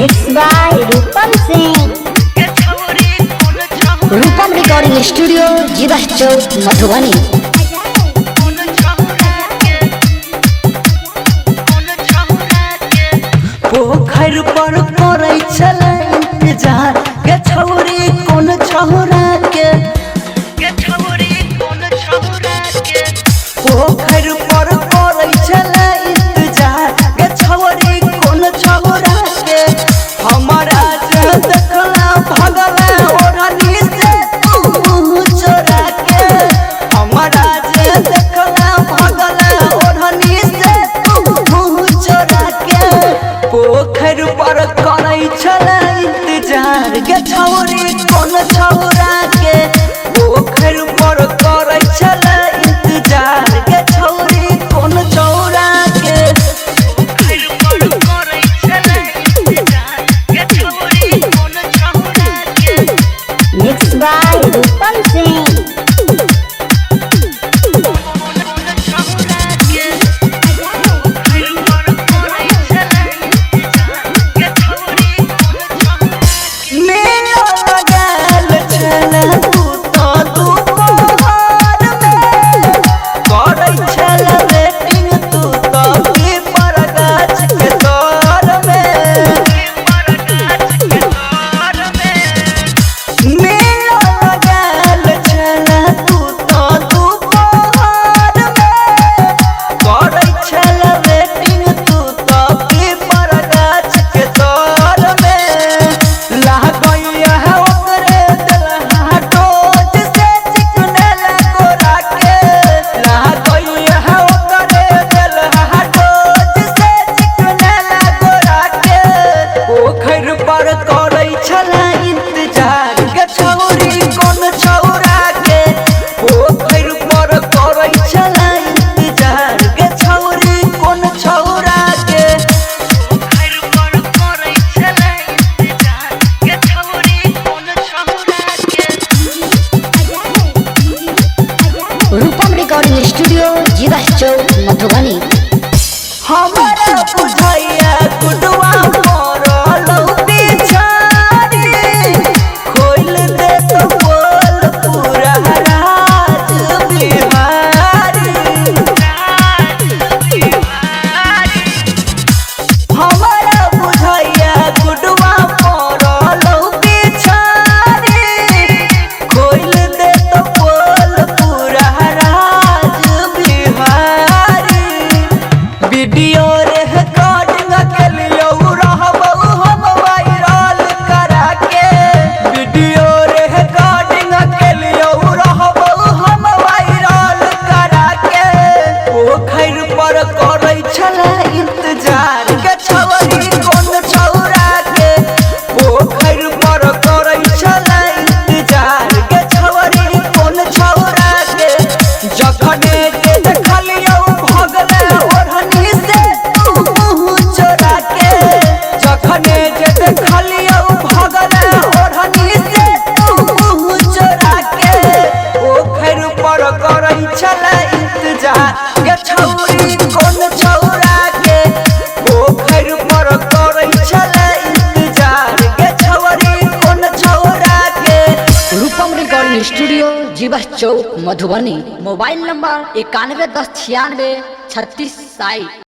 Mix by Rupam Singh. Rupam recording studio Jiwa Chowk Madhubani. पोखर पर करे चले इंतजार के छौरी कोन छौरा के पोखर पर करे चले इंतजार के छौरी कोन छौरा के हमारा जे देखला भगला ओढ़नी से तू चोरा के हमारा जे देखला भगला ओढ़नी से तू चोरा के पोखर पर करे चले इंतजार के छौरी कोन छौरा के पोखर पर करे चले इंतजार के छौरी कोन छौरा के मिक्स बाय रूपम सिंह। मेला लगल छले तू तो दुपहर में करे छले वेटिंग तू तो पीपर गाछ के तोर में मेला लगल छले तू तो दुपहर में करे छले वेटिंग तू तो पीपर गाछ के तोर में रूपम रिकॉर्डिंग स्टूडियो जीवा चौक मधुबनी। हमारा बुझाइया गुडवा मोरलो बिचारी खोल दे तो बोल पूरा राज बिहारी हमारा बुझाइया गुडवा मोरलो बिचारी खोल दे तो बोल पूरा राज बिहारी वीडियो रिकॉर्डिंग के लिए रहबो हम वायरल करा के वीडियो रिकॉर्डिंग के लिए रहबो हम वायरल करा के पोखर पर करे छले इंतजार के छौरी कोन छौरा के पोखर पर करे छले इंतजार के छौरी कोन छौरा के जखने के देखलियो भगले ओढ़नी से तू चोरा के जखने के देखलियो भगले ओढ़नी से तू चोरा के पोखर पर करे छले इंतजार के छौरी कोन छौरा के पोखर पर करे छले इंतजार के छौरी कोन छौरा के रूपम recording studio Jiwa Chowk Madhubani. Mobile number 91 10 96 36 60।